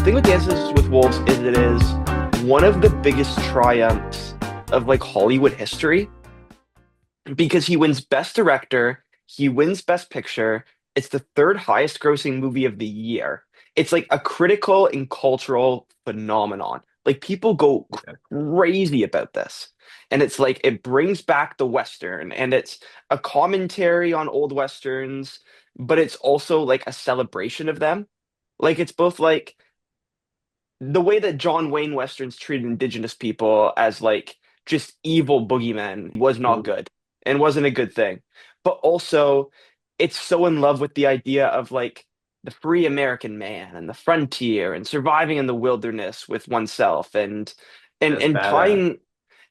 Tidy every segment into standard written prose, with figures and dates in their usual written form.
The thing with Dances with Wolves is it is one of the biggest triumphs of like Hollywood history because he wins Best Director, he wins Best Picture. It's the third highest grossing movie of the year. It's like a critical and cultural phenomenon. Like people go Yeah. crazy about this. And it's like it brings back the Western and it's a commentary on old Westerns, but it's also like a celebration of them. Like it's both like the way that John Wayne Westerns treated indigenous people as like just evil boogeymen was not Mhm. good and wasn't a good thing. But also, it's so in love with the idea of like the free American man and the frontier and surviving in the wilderness with oneself and That's and badass. tying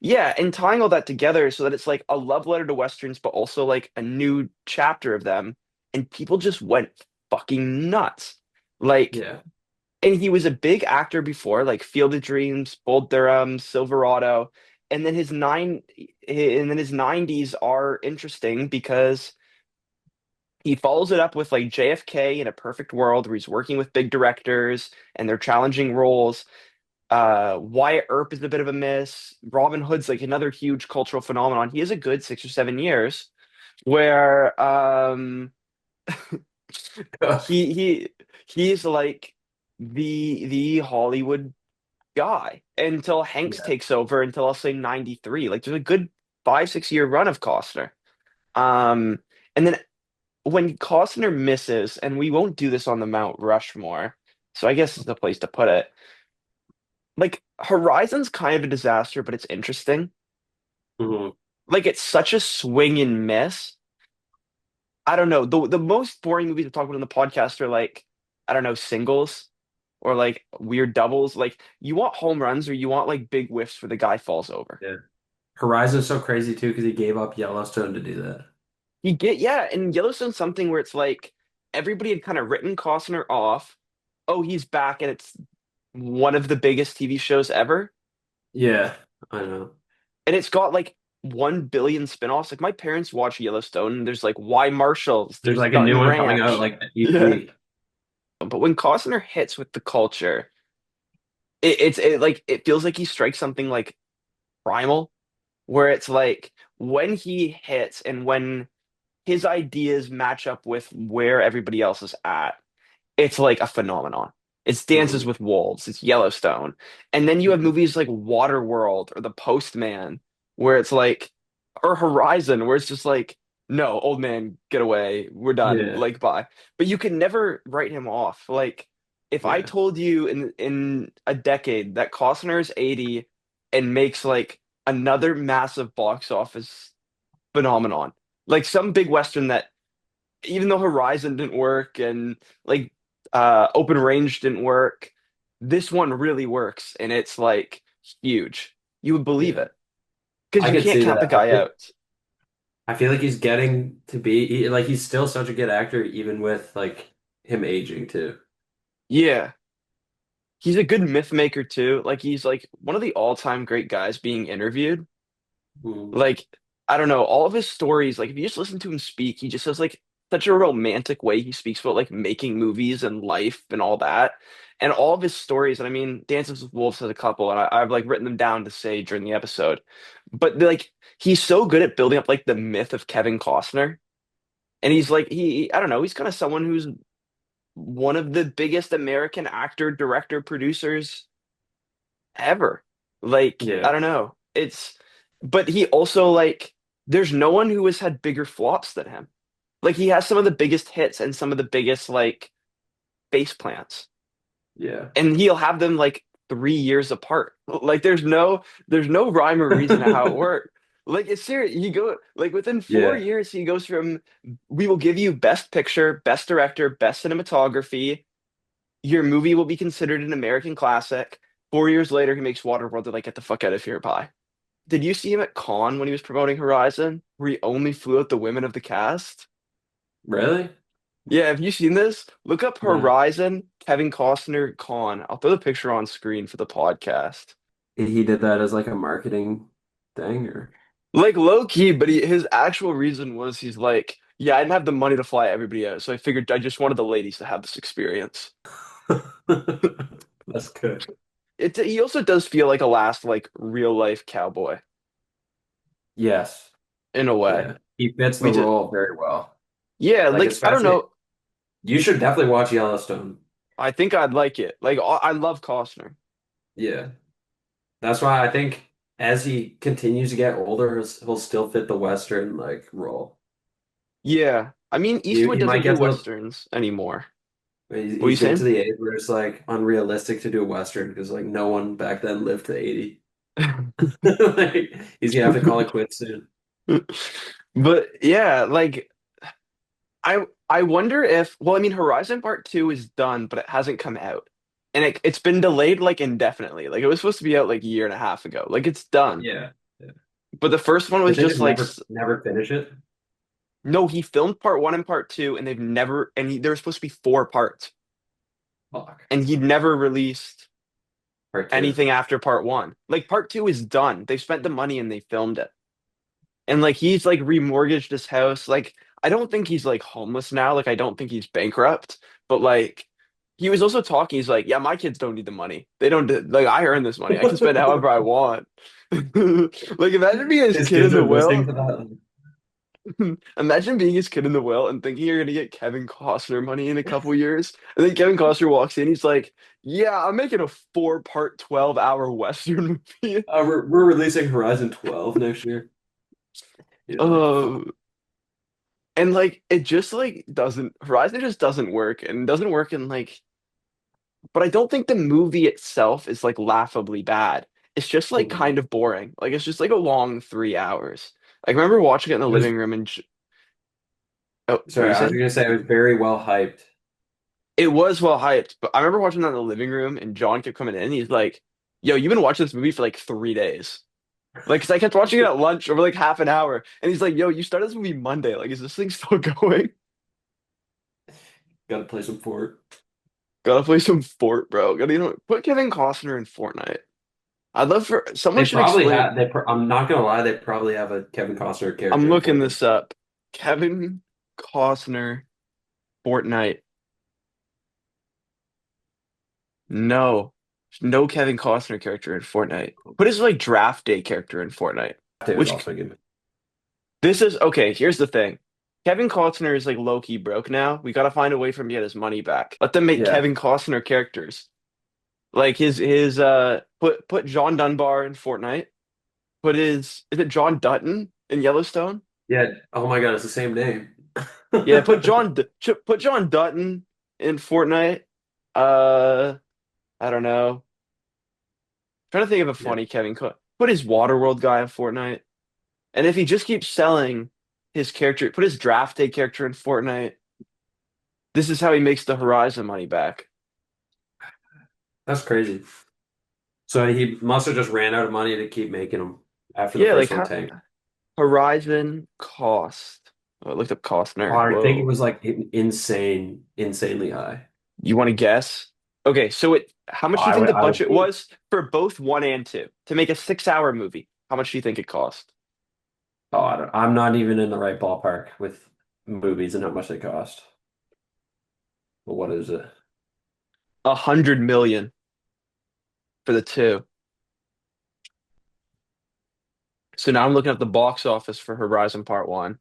yeah, and tying all that together so that it's like a love letter to Westerns, but also like a new chapter of them. And people just went fucking nuts. Like Yeah. and he was a big actor before, like Field of Dreams, Bull Durham, Silverado, and then his 90s are interesting because he follows it up with like JFK in a perfect world where he's working with big directors and they're challenging roles. Wyatt Earp is a bit of a miss. Robin Hood's like another huge cultural phenomenon. He has a good 6 or 7 years where he he's like the Hollywood guy until Hanks Yeah. takes over until I'll say 93. Like there's a good 5, 6 year run of Costner. Um, and then when Costner misses, and we won't do this on the Mount Rushmore, so I guess it's the place to put it. Like Horizon's kind of a disaster, but it's interesting. Mhm. Like it's such a swing and miss. I don't know. The most boring movies to talk about in the podcast are like, I don't know, singles or like weird doubles. Like you want home runs or you want like big whiffs where the guy falls over. Yeah. Horizon's so crazy too because he gave up Yellowstone to do that. You get yeah, and Yellowstone's something where it's like everybody had kind of written Costner off. Oh, he's back, and it's one of the biggest TV shows ever, Yeah, I know. and it's got like 1 billion spinoffs. Like my parents watch Yellowstone, and there's like Why Marshalls, There's there's like a new Dutton one coming out Ranch, like each yeah. week. But when Costner hits with the culture, it feels like he strikes something like primal, where it's like when he hits and when his ideas match up with where everybody else is at. It's like a phenomenon. It's Dances Mhm. with Wolves, it's Yellowstone. And then you have movies like Waterworld or The Postman, where it's like, or Horizon, where it's just like, no, old man, get away. We're done. Yeah, Like, bye. But you can never write him off. Like, if I yeah, told you in a decade that Costner is 80 and makes like another massive box office phenomenon, like some big Western that even though Horizon didn't work and like Open Range didn't work, this one really works and it's like huge. You would believe yeah. it because I you could can't see count that. the guy out. I feel like he's getting to be like he's still such a good actor even with like him aging too. Yeah, he's a good myth maker too. Like he's like one of the all-time great guys being interviewed. Mhm. Like I don't know, all of his stories, like if you just listen to him speak, he just has like such a romantic way he speaks about like making movies and life and all that. And all of his stories, and I mean, Dances with Wolves has a couple, and I've like written them down to say during the episode. But like he's so good at building up like the myth of Kevin Costner. And he's like I don't know, he's kind of someone who's one of the biggest American actor, director, producers ever. Like, I Yeah. don't know. But he also like, there's no one who has had bigger flops than him. Like, he has some of the biggest hits and some of the biggest like face plants, Yeah. and he'll have them like 3 years apart. Like, there's no rhyme or reason to how it worked. Like, it's serious. He go like within four Yeah. years, he goes from we will give you best picture, best director, best cinematography. Your movie will be considered an American classic. 4 years later, he makes Waterworld. They're like, get the fuck out of here, bye. Did you see him at Cannes when he was promoting Horizon, where he only flew out the women of the cast? Really? Yeah, have you seen this? Look up No. Horizon, Kevin Costner, Cannes. I'll throw the picture on screen for the podcast. He did that as like a marketing thing or Like low key, but his actual reason was he's like, yeah, I didn't have the money to fly everybody out, so I figured I just wanted the ladies to have this experience. That's good. He also does feel like a last like real life cowboy Yes. in a way. Yeah. He fits the We just role very well. yeah, Like like I don't especially know. you should definitely watch Yellowstone. I think I'd like it. Like I love Costner. Yeah. That's why I think as he continues to get older, he'll still fit the Western like role. Yeah. I mean, Eastwood He doesn't might do get to Westerns anymore. What are you he's getting to saying? the age where it's like unrealistic to do a Western because like no one back then lived to 80. Like he's gonna have to call it quits soon. But yeah, like I wonder if well, I mean Horizon Part 2 is done, but it hasn't come out. And it's been delayed like indefinitely. Like it was supposed to be out like a year and a half ago. Like it's done. Yeah. Yeah. But the first one Did was they just just like never finish it? no, he filmed part 1 and part 2 and they've never there were supposed to be 4 parts Fuck. and he'd never released Part two. anything after part 1. Like part 2 is done. They spent the money and they filmed it. And like he's like remortgaged his house. Like I don't think he's like homeless now. Like I don't think he's bankrupt. But like he was also talking. He's like, yeah, my kids don't need the money. They don't like I earn this money. I can spend however I want. Like imagine being his His kid in kids the are listening will. to that. Imagine being his kid in the will and thinking you're gonna get Kevin Costner money in a couple years. And then Kevin Costner walks in. He's like, yeah, I'm making a 4-part, 12-hour Western movie. We're releasing Horizon 12 next year. He's like, Uh, fuck. And like it just like doesn't Horizon just doesn't work and doesn't work in like but I don't think the movie itself is like laughably bad. It's just like Mhm. kind of boring. Like it's just like a long 3 hours. I remember watching it in the It was, living room and oh, what are sorry, you I was saying? gonna say it was very well hyped. It was well hyped, but I remember watching that in the living room and John kept coming in and he's like, "Yo, you've been watching this movie for like 3 days." Like, 'cause I kept watching it at lunch over like half an hour, and he's like, "Yo, you started this movie Monday. Like, is this thing still going?" Gotta play some Fort. Gotta play some Fort, bro. Gotta, put Kevin Costner in Fortnite. I'd love for someone They should probably explain. have. I'm not gonna lie. They probably have a Kevin Costner I'm character in looking Fortnite. this up. Kevin Costner, Fortnite. No, no Kevin Costner character in Fortnite. Put his like draft day character in Fortnite. It was Which also good. this is okay. Here's the thing. Kevin Costner is like low key broke now. We gotta find a way for him to get his money back. Let them make Yeah, Kevin Costner characters. Like his put John Dunbar in Fortnite. Put his is it John Dutton in Yellowstone? yeah. Oh my God, it's the same name. Yeah, put John Dutton in Fortnite. Uh, I don't know. Trying to think of a Yeah, funny Put his Waterworld guy in Fortnite. And if he just keeps selling his character, put his draft day character in Fortnite. This is how he makes the Horizon money back. that's crazy. So he must have just ran out of money to keep making them after the Yeah, like first one how tanked. Horizon cost. Oh, I looked up Oh, Costner. I think it Whoa. was like insanely high. You want to guess? Okay, so how much do you think the I would budget say, was for both 1 and 2 to make a 6-hour movie? How much do you think it cost? oh, I'm not even in the right ballpark with movies and how much they cost. But what is it? 100 million for the two. So now I'm looking at the box office for Horizon Part 1.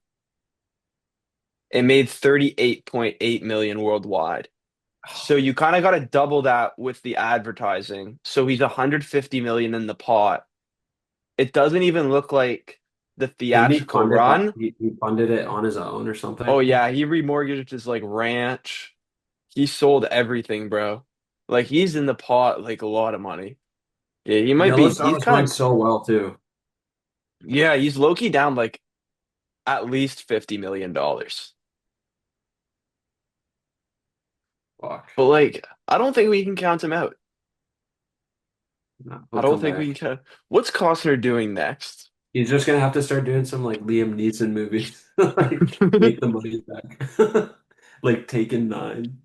It made 38.8 million worldwide. So you kind of got to double that with the advertising. So he's 150 million in the pot. It doesn't even look like the Didn't he theatrical fund it? run. He funded it on his own or Oh something? yeah, he remortgaged his like ranch. He sold everything, bro. Like he's in the pot like a lot of money. Yeah, he might be. Yellowstone He's was going kind of so well too. yeah, he's low key down like at least $50 million. Fuck. But like, I don't think we can count him out. No, I he'll don't come think we can back. count. What's Costner doing next? He's just gonna have to start doing some like Liam Neeson movies, like make the money back, like Taken 9.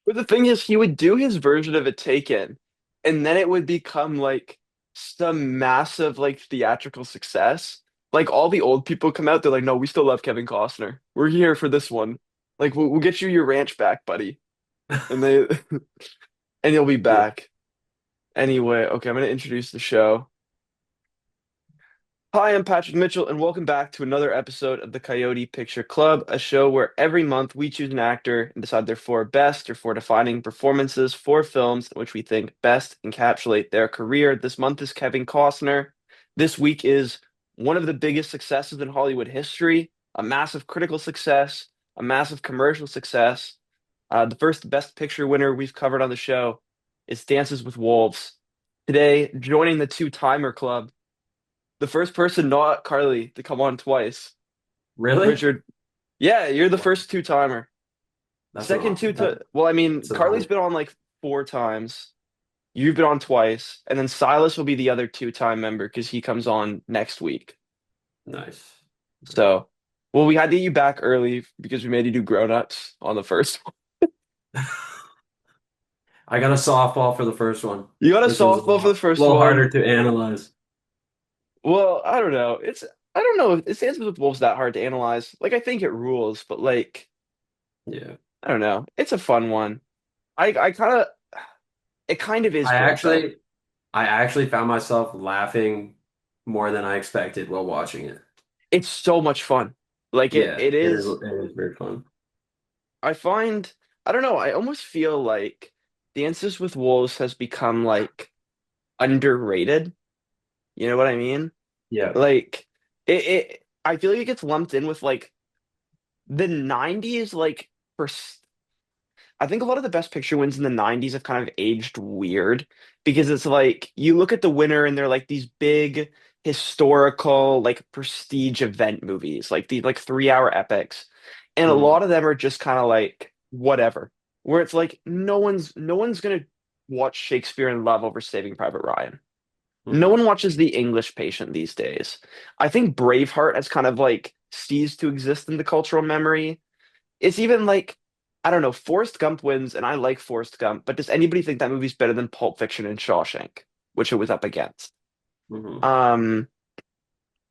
But the thing is, he would do his version of a Taken, and then it would become like some massive like theatrical success. Like all the old people come out, they're like, "No, we still love Kevin Costner. We're here for this one. Like we'll get you your ranch back, buddy." And they and he'll be Yeah, back. Anyway, okay, I'm going to introduce the show. Hi, I'm Patrick Mitchell, and welcome back to another episode of the Coyote Picture Club, a show where every month we choose an actor and decide their four best or four defining performances for films in which we think best encapsulate their career. This month is Kevin Costner. This week is one of the biggest successes in Hollywood history, a massive critical success, a massive commercial success. The first Best Picture winner we've covered on the show is Dances with Wolves. Today, joining the two-timer club, the first person not Carly to come on twice. Really? Richard, yeah, you're the Wow. first two-timer. That's an Second two that, to well, I mean, that's an Carly's honor. been on like four times. You've been on twice, and then Silas will be the other two-time member because he comes on next week. Nice. So, well, we had to get you back early because we made you do grown-ups on the first one. I got a softball for the first one. You got a This one's softball for the a first little one. harder to analyze. Well, I don't know. I don't know if it Dances with Wolves that hard to analyze. Like I think it rules, but like Yeah. I don't know. It's a fun one. I kind of it kind of is I great though. actually I actually found myself laughing more than I expected while watching it. It's so much fun. Like Yeah, it is. it is very fun. I find I don't know. I almost feel like Dances with Wolves has become like underrated. You know what I mean? Yeah. Like I feel like it gets lumped in with like the 90s like for I think a lot of the best picture wins in the 90s have kind of aged weird because it's like you look at the winner and they're like these big historical like prestige event movies, like these like 3 hour epics. And a Hmm. lot of them are just kind of like whatever. Where it's like no one's gonna watch Shakespeare in Love over Saving Private Ryan. No Hmm. one watches The English Patient these days. I think Braveheart has kind of like ceased to exist in the cultural memory. It's even like, I don't know, Forrest Gump wins, and I like Forrest Gump, but does anybody think that movie's better than Pulp Fiction and Shawshank, which it was up against? Hmm. Um,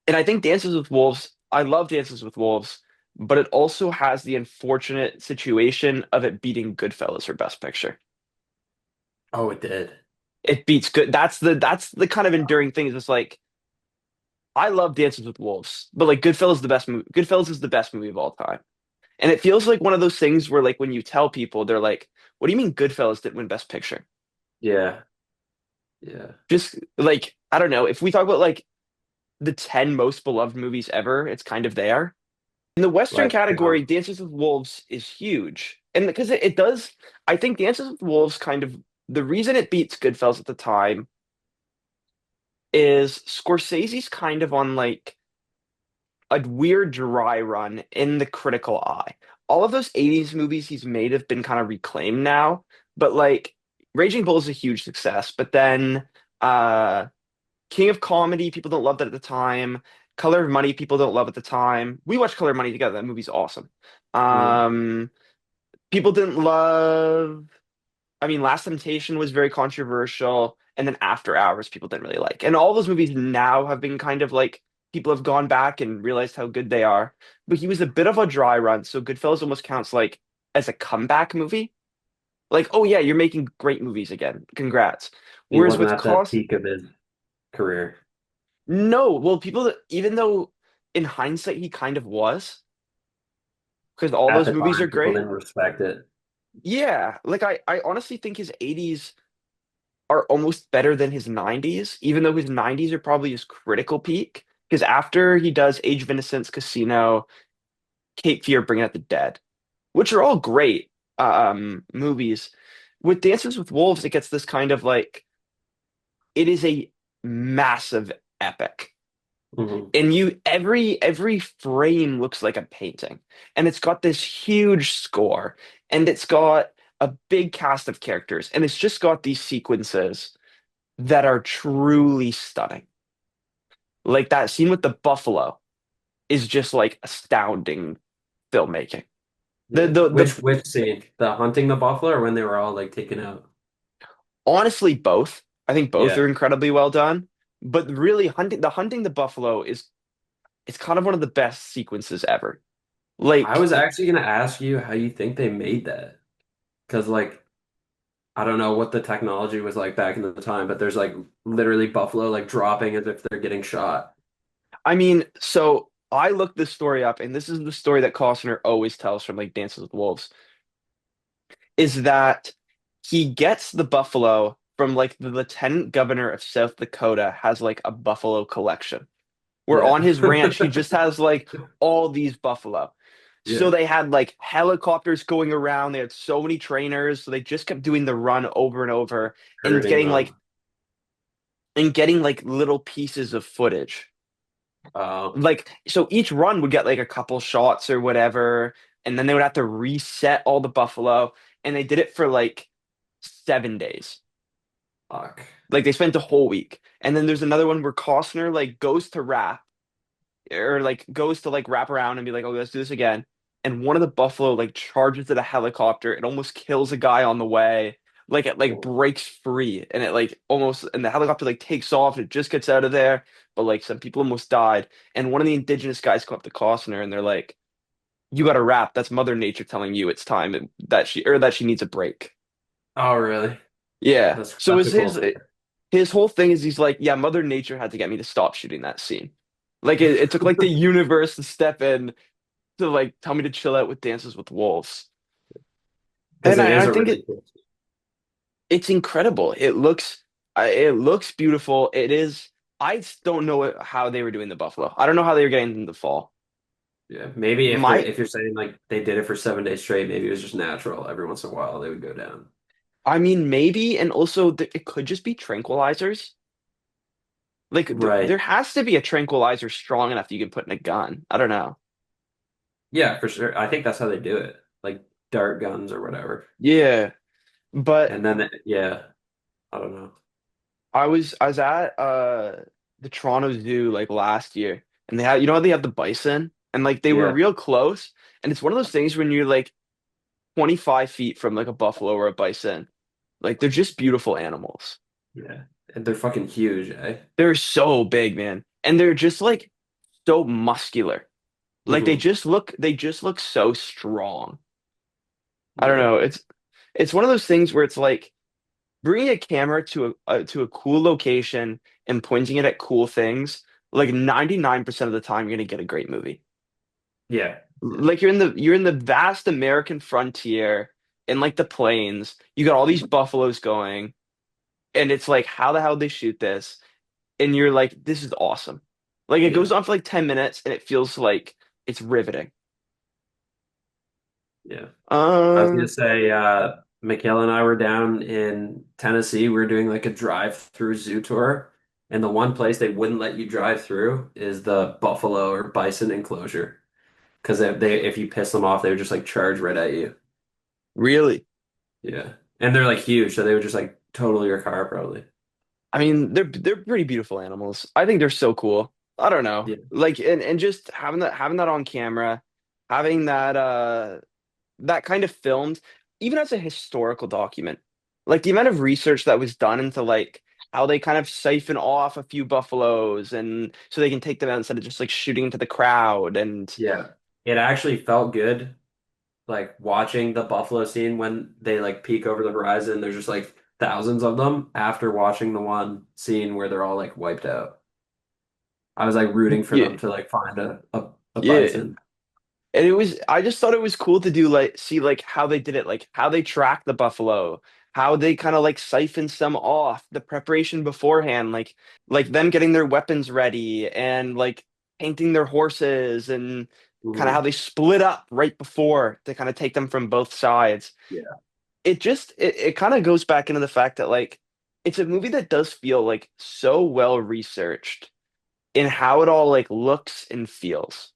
and I think Dances with Wolves, I love Dances with Wolves, but it also has the unfortunate situation of it beating Goodfellas for Best Picture. Oh, it did. It beats good. That's the kind of enduring thing. Is it's like I love Dances with Wolves, but like Goodfellas is the best movie. Goodfellas is the best movie of all time. And it feels like one of those things where like when you tell people, they're like, "What do you mean Goodfellas didn't win Best Picture?" Yeah. Yeah. Just like I don't know, if we talk about like the 10 most beloved movies ever, it's kind of there. In the Western Like, category, Dances with Wolves is huge. And because it does, I think Dances with Wolves kind of the reason it beats Goodfellas at the time is Scorsese's kind of on like a weird dry run in the critical eye. All of those 80s movies he's made have been kind of reclaimed now, but like Raging Bull is a huge success, but then uh King of Comedy, people don't love that at the time. Color of Money, people don't love at the time. We watched Color of Money together. That movie's awesome. mhm. Um, people didn't love. I mean, Last Temptation was very controversial, and then After Hours, people didn't really like. And all those movies now have been kind of like people have gone back and realized how good they are. But he was a bit of a dry run, so Goodfellas almost counts like as a comeback movie. Like, oh yeah, you're making great movies again. Congrats. He Whereas wasn't with at the Cost, peak of his career. no, well, people, even though in hindsight he kind of was, because all At those the movies are time, people great. didn't respect it. Yeah, like I honestly think his 80s are almost better than his 90s, even though his 90s are probably his critical peak. Because after he does Age of Innocence, Casino, Cape Fear, Bringing Out the Dead, which are all great movies, with Dances with Wolves, it gets this kind of like it is a massive epic. Hmm. And you every frame looks like a painting, and it's got this huge score, and it's got a big cast of characters, and it's just got these sequences that are truly stunning. Like that scene with the buffalo is just like astounding filmmaking. the Yeah. the the Which scene? The hunting the buffalo or when they were all like taken out? Honestly, both. I think both are Yeah. incredibly well done, but really hunting the buffalo is it's kind of one of the best sequences ever. I Like was actually gonna ask you how you think they made that. Because like I don't know what the technology was like back in the time, but there's like literally buffalo like dropping as if they're getting shot. I mean, so I looked this story up, and this is the story that Costner always tells from like Dances with Wolves, is that he gets the buffalo from like the lieutenant governor of South Dakota has like a buffalo collection. Where Yeah. on his ranch he just has like all these buffalo. So Yeah. they had like helicopters going around. They had so many trainers, so they just kept doing the run over and over and Hurting them. getting like little pieces of footage. Oh, Like so each run would get like a couple shots or whatever, and then they would have to reset all the buffalo, and they did it for like 7 days. fuck. Like they spent a whole week. And then there's another one where Costner like goes to rap or like goes to like wrap around and be like, "Oh, let's do this again." And one of the buffalo like charges at a helicopter. It almost kills a guy on the way. Like it like breaks free and it like almost and the helicopter like takes off. It just gets out of there, but like some people almost died. And one of the indigenous guys come up to Costner and they're like, "You got to wrap. That's Mother Nature telling you it's time and that she needs a break." Oh, really? Yeah. So That's is a cool thing. his whole thing is he's like, yeah, Mother Nature had to get me to stop shooting that scene. Like it took like the universe to step in to like tell me to chill out with Dances with Wolves. Because And it is I a think really cool. it's incredible. It looks beautiful. It is. I just don't know how they were doing the buffalo. I don't know how they were getting them to fall. Yeah, maybe if they're My, if you're saying like they did it for 7 days straight, maybe it was just natural. Every once in a while, they would go down. I mean, maybe, and also it could just be tranquilizers. Like Right. there has to be a tranquilizer strong enough you can put in a gun. I don't know. Yeah, for sure. I think that's how they do it, like dart guns or whatever. Yeah, but And then, yeah, I don't know. I was at the Toronto Zoo like last year, and they had you know how they have the bison, and like they were Yeah, real close, and it's one of those things when you're like 25 feet from like a buffalo or a bison, like they're just beautiful animals. yeah. And they're fucking huge, eh? They're so big, man, and they're just like so muscular. Like Hmm. they just look so strong. I don't Yeah, know. It's one of those things where it's like bringing a camera to a cool location and pointing it at cool things, like 99% of the time you're gonna get a great movie. yeah, yeah. Like you're in the vast American frontier in like the plains. You got all these buffaloes going, and it's like how the hell they shoot this? And you're like, this is awesome. Like it Yeah. goes on for like 10 minutes and it feels like it's riveting. Yeah. I was gonna Um, say, Michaela and I were down in Tennessee. We were doing like a drive-through zoo tour, and the one place they wouldn't let you drive through is the buffalo or bison enclosure. Because if you piss them off, they would just like charge right at you. really. Yeah, and they're like huge, so they would just like total your car probably. I mean, they're pretty beautiful animals. I think they're so cool. I don't know. Yeah. Like and just having that on camera, having that kind of filmed, even as a historical document. Like the amount of research that was done into like how they kind of siphon off a few buffaloes and so they can take them out instead of just like shooting into the crowd and Yeah. It actually felt good, like watching the buffalo scene when they like peek over the horizon. There's just like thousands of them after watching the one scene where they're all like wiped out. I was like rooting for yeah, them to like find a yeah. bison. And it was, I just thought it was cool to do like, see like how they did it, like how they track the buffalo, how they kind of like siphon some off, the preparation beforehand, like them getting their weapons ready and like painting their horses and kind of how Mhm. they split up right before to kind of take them from both sides. Yeah. It kind of goes back into the fact that like it's a movie that does feel like so well researched in how it all like looks and feels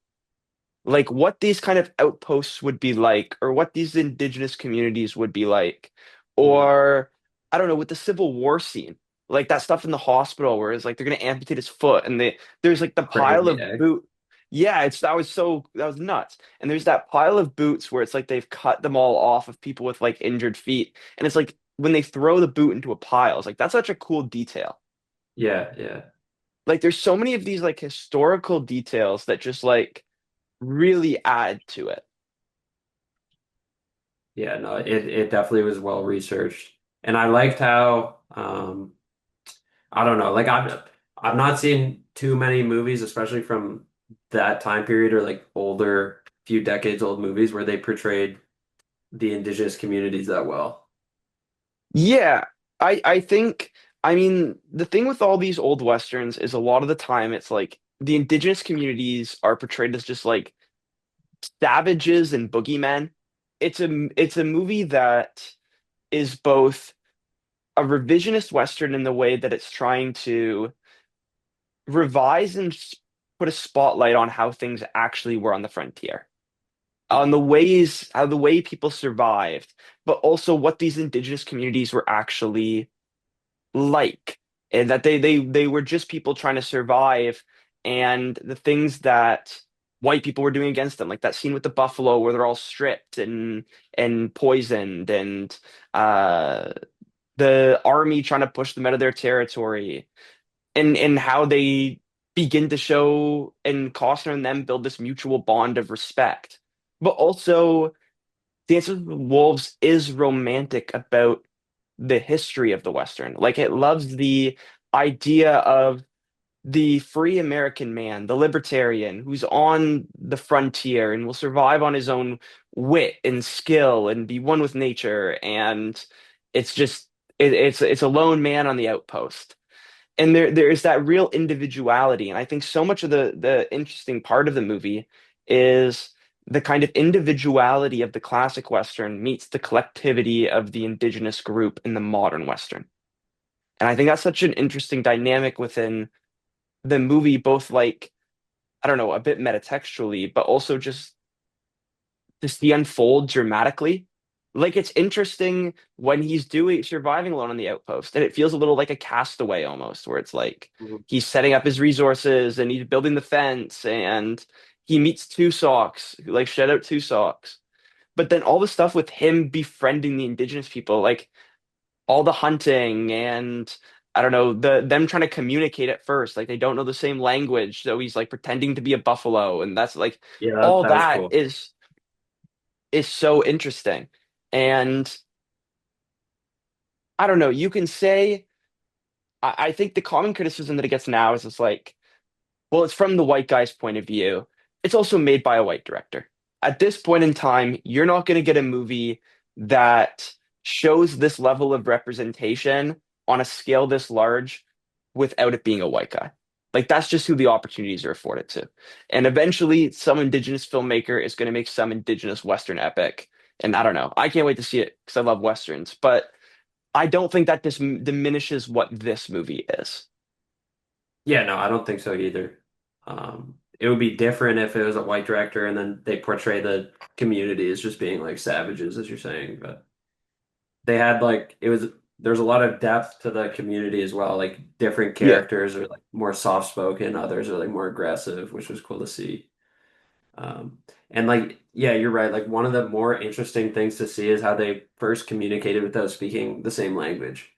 like what these kind of outposts would be like, or what these indigenous communities would be like, Mhm. or I don't know, with the Civil War scene, like that stuff in the hospital where it's like they're gonna amputate his foot, and there's like the pile Crazy, of eh? boot. Yeah, it's that was nuts. And there's that pile of boots where it's like they've cut them all off of people with like injured feet, and it's like when they throw the boot into a pile, it's like that's such a cool detail. Yeah, yeah. Like there's so many of these like historical details that just like really add to it. Yeah, no, it definitely was well researched. And I liked how I don't know, like I've not seen too many movies, especially from that time period or like older, few decades old movies where they portrayed the indigenous communities that well. Yeah, I think I mean the thing with all these old westerns is a lot of the time it's like the indigenous communities are portrayed as just like savages and boogeymen. It's a movie that is both a revisionist western in the way that it's trying to revise and put a spotlight on how things actually were on the frontier, on the ways how the way people survived, but also what these indigenous communities were actually like, and that they were just people trying to survive, and the things that white people were doing against them, like that scene with the buffalo where they're all stripped and poisoned, and uh the army trying to push them out of their territory, and how they begin to show and Costner and them build this mutual bond of respect. But also Dances with Wolves is romantic about the history of the Western. Like it loves the idea of the free American man, the libertarian who's on the frontier and will survive on his own wit and skill and be one with nature. And it's just it's a lone man on the outpost. And there is that real individuality. And I think so much of the interesting part of the movie is the kind of individuality of the classic Western meets the collectivity of the indigenous group in the modern Western. And I think that's such an interesting dynamic within the movie, both like, I don't know, a bit metatextually, but also just the unfold dramatically. Like it's interesting when he's doing surviving alone on the outpost, and it feels a little like a castaway almost, where it's like Mhm. he's setting up his resources and he's building the fence, and he meets two socks, like shout out two socks. But then all the stuff with him befriending the indigenous people, like all the hunting and I don't know, them trying to communicate at first, like they don't know the same language, so he's like pretending to be a buffalo, and that's like Yeah, all that was that cool. is so interesting. And I don't know, you can say I think the common criticism that it gets now is it's like, well, it's from the white guy's point of view. It's also made by a white director. At this point in time, you're not going to get a movie that shows this level of representation on a scale this large without it being a white guy. Like that's just who the opportunities are afforded to. And eventually, some indigenous filmmaker is going to make some indigenous Western epic. And I don't know. I can't wait to see it because I love Westerns. But I don't think that this diminishes what this movie is. Yeah, no, I don't think so either. It would be different if it was a white director and then they portray the community as just being like savages, as you're saying. But they had like it was there's a lot of depth to the community as well. Like different Yeah. characters are like more soft spoken, others are like more aggressive, which was cool to see. Um, and like, yeah, you're right. Like one of the more interesting things to see is how they first communicated without speaking the same language.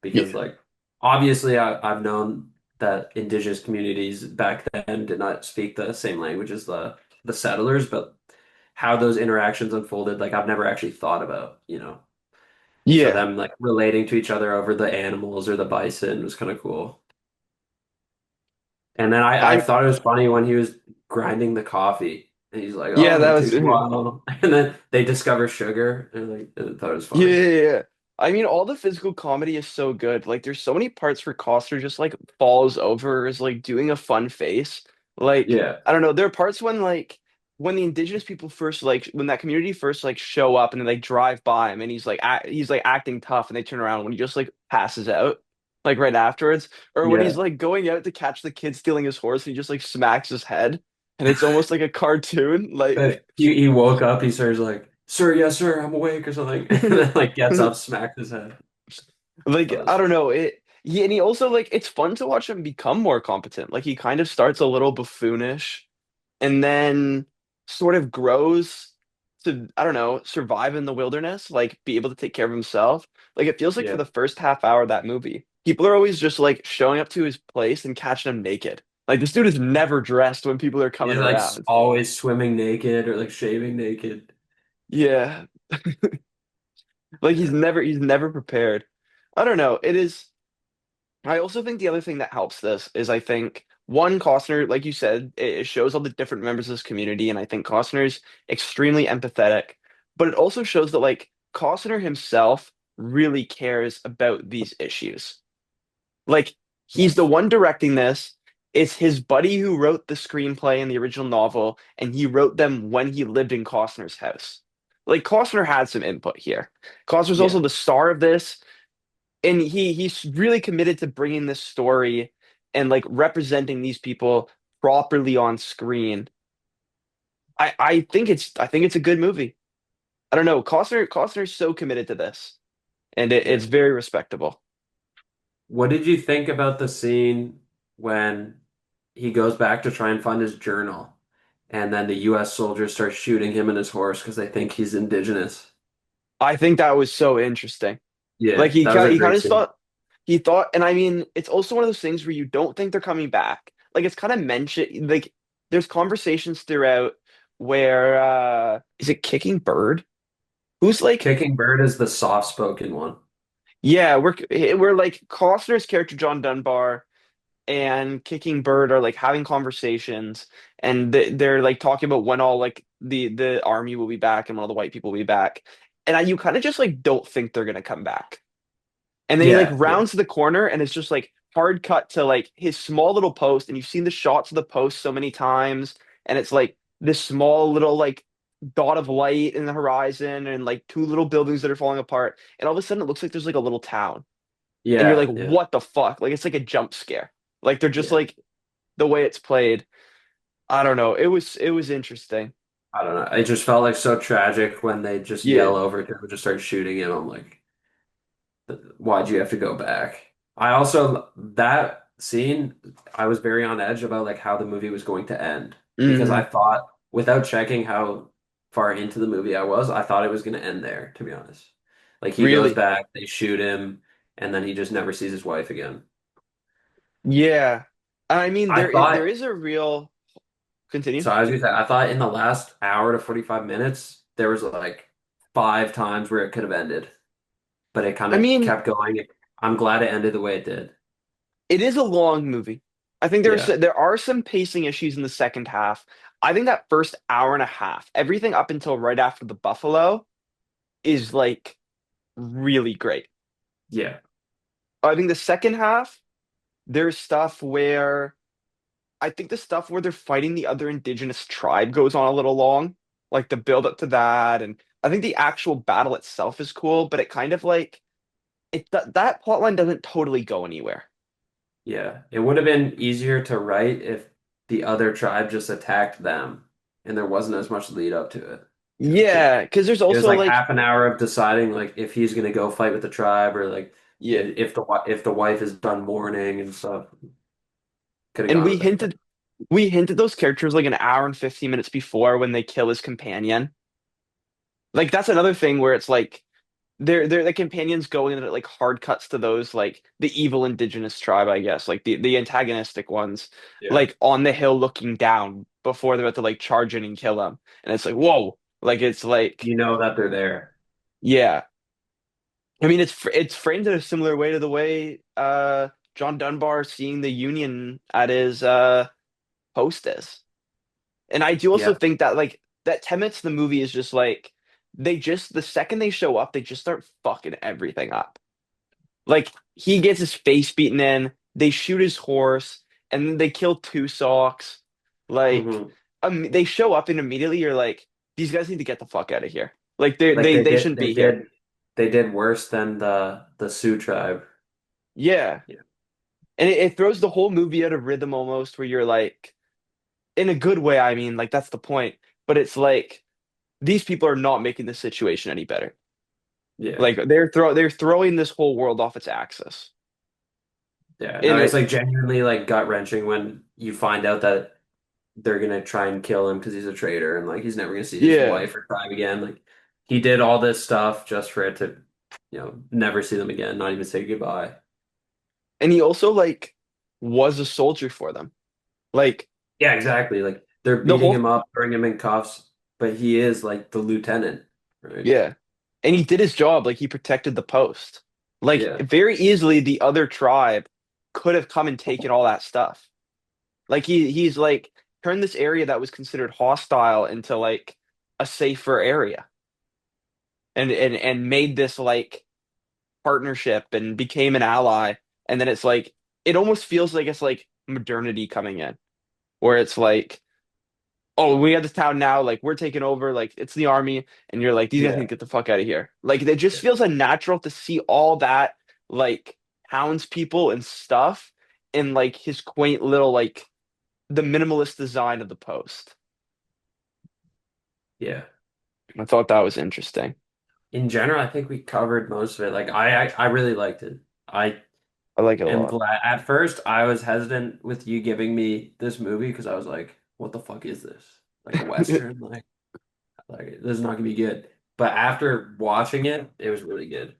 Because Yeah. like obviously I've known that indigenous communities back then did not speak the same language as the settlers, but how those interactions unfolded, like I've never actually thought about, you know. So Yeah. them like relating to each other over the animals or the bison was kind of cool. And then I I'm thought it was funny when he was grinding the coffee and he's like, yeah, oh, that it was takes a while. And then they discover sugar and like I thought it was yeah, funny. yeah, yeah. I mean, all the physical comedy is so good. Like, there's so many parts where Costner just like falls over, is like doing a fun face. Like, Yeah. I don't know. There are parts when the indigenous people first when that community first like show up and then they drive by him and he's like acting tough and they turn around when he just like passes out like right afterwards, or when he's Yeah. like going out to catch the kid stealing his horse and he just like smacks his head and it's almost like a cartoon. Like, He woke up, he starts like, sir, yes, sir, I'm awake or something. And then like gets up, smacks his head. like That was I don't fun. know it. And he also like it's fun to watch him become more competent. Like he kind of starts a little buffoonish and then sort of grows to I don't know survive in the wilderness, like be able to take care of himself. Like it feels like for Yeah. the first half hour of that movie, people are always just like showing up to his place and catching him naked. Like this dude is never dressed when people are He's coming like around. always swimming naked or like shaving naked. Yeah. Like Yeah. he's never prepared. I don't know. It is. I also think the other thing that helps this is I think one, Costner, like you said, it shows all the different members of this community, and I think Costner's extremely empathetic, but it also shows that like Costner himself really cares about these issues. Like he's the Yes. one directing this. It's his buddy who wrote the screenplay and the original novel, and he wrote them when he lived in Costner's house. Like Costner had some input here. Costner's Yeah. also the star of this, and he's really committed to bringing this story and like representing these people properly on screen. I think it's a good movie. I don't know. Costner's so committed to this, and Yeah. it's very respectable. What did you think about the scene when he goes back to try and find his journal, and then the U.S. soldiers start shooting him and his horse because they think he's indigenous? I think that was so interesting. Like Yeah, that was a he kind great of scene. thought he thought, and I mean, it's also one of those things where you don't think they're coming back. Like it's kind of mentioned, like there's conversations throughout where is it Kicking Bird? Who's like, Kicking Bird is the soft-spoken one. yeah, we're like Costner's character John Dunbar and Kicking Bird are like having conversations, and they're like talking about when all like the army will be back and when all the white people will be back, and you kind of just like don't think they're gonna come back. And then he like Yeah, yeah, rounds the corner and it's just like hard cut to like his small little post. And you've seen the shots of the post so many times. And it's like this small little like dot of light in the horizon and like two little buildings that are falling apart. And all of a sudden it looks like there's like a little town. And you're like, yeah, yeah, what the fuck? Like it's like a jump scare. Like they're just yeah. like the way it's played. I don't know. It was interesting. I don't know. It just felt like so tragic when they just Yeah. yell over him and just start shooting him. I'm like, why'd you have to go back? I also that scene, I was very on edge about like how the movie was going to end because I Hmm. thought without checking how far into the movie I was, I thought it was going to end there, to be honest. Like he goes Really? back, they shoot him, and then he just never sees his wife again. Yeah. I mean, I there thought is a real continue. so I was gonna say I thought in the last hour to 45 minutes there was like five times where it could have ended, but it kind I of mean, kept going. I'm glad it ended the way it did. it is a long movie. I think Yeah. there are some pacing issues in the second half. I think that first hour and a half, everything up until right after the Buffalo, is like really great. Yeah. I think the second half, there's stuff where I think the stuff where they're fighting the other indigenous tribe goes on a little long, like the build up to that, and I think the actual battle itself is cool, but it kind of like that plot line doesn't totally go anywhere. Yeah, it would have been easier to write if the other tribe just attacked them and there wasn't as much lead up to it. You know, because Yeah, because there's it was also like like half an hour of deciding like if he's gonna go fight with the tribe or like yeah. if the wife is done mourning and stuff. Could have And gone without that. we hinted those characters like an hour and 15 minutes before when they kill his companion. Like that's another thing where it's like they're the companions going and it like hard cuts to those like the evil indigenous tribe, I guess, like the antagonistic ones, Yeah. like on the hill looking down before they're about to like charge in and kill him. And it's like, whoa. Like it's like, You know that they're there. yeah. I mean it's framed in a similar way to the way John Dunbar seeing the Union at his post is. And I do also Yeah. think that like that 10 minutes of the movie is just like they just the second they show up, they just start fucking everything up. Like he gets his face beaten in, they shoot his horse, and then they kill two socks. Like Hmm. they show up and immediately you're like, these guys need to get the fuck out of here. Like Like they shouldn't be here. they did worse than the Sioux tribe. Yeah. Yeah. And it throws the whole movie out of rhythm almost where you're like, in a good way, I mean, like that's the point. But it's like these people are not making the situation any better. Yeah. Like they're throwing this whole world off its axis. Yeah. No, And it's it like genuinely like gut-wrenching when you find out that they're gonna try and kill him because he's a traitor and like he's never gonna see his yeah. wife or tribe again. Like he did all this stuff just for it to, never see them again, not even say goodbye. And he also like was a soldier for them. Like Yeah, exactly. Like they're the beating whole him up, throwing him in cuffs, but he is like the lieutenant, right? yeah. And he did his job, like he protected the post. Like Yeah, very easily the other tribe could have come and taken all that stuff. Like he's like turned this area that was considered hostile into like a safer area and made this like partnership and became an ally. And then it's like it almost feels like it's like modernity coming in, where it's like, oh, we have this town now, like we're taking over, like it's the army, and you're like, these guys need to yeah, get the fuck out of here. Like it just feels unnatural to see all that like townspeople and stuff in like his quaint little like the minimalist design of the post. yeah. I thought that was interesting. In general, I think we covered most of it. Like I really liked it. I I like it a am lot. glad. At first, I was hesitant with you giving me this movie because I was like, "What the fuck is this? Like a Western? Like this is not gonna be good." But after watching it, it was really good.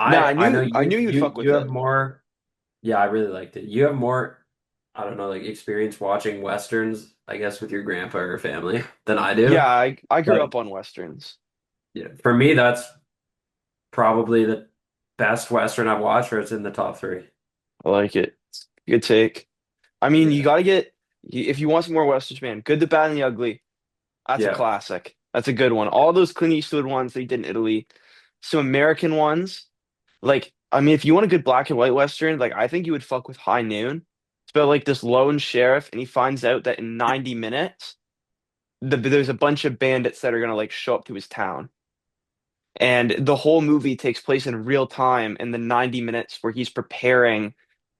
No, I know I you knew you'd fuck you with have it. more. Yeah, I really liked it. You have more, I don't know, like experience watching Westerns, I guess, with your grandpa or family than I Yeah, do. I grew But up on Westerns. yeah, for me, that's probably the best Western I've watched, or it's in the top three. I like it. Good take. I mean, you Yeah. gotta get if you want some more Westerns, man, Good, the Bad, and the Ugly. That's a Yeah. classic. That's a good one. Yeah. All those Clint Eastwood ones that he did in Italy. Some American ones. Like, I mean, if you want a good black and white Western, like I think you would fuck with High Noon. It's about like this lone sheriff, and he finds out that in 90 minutes, there's a bunch of bandits that are gonna like show up to his town. And the whole movie takes place in real time in the 90 minutes where he's preparing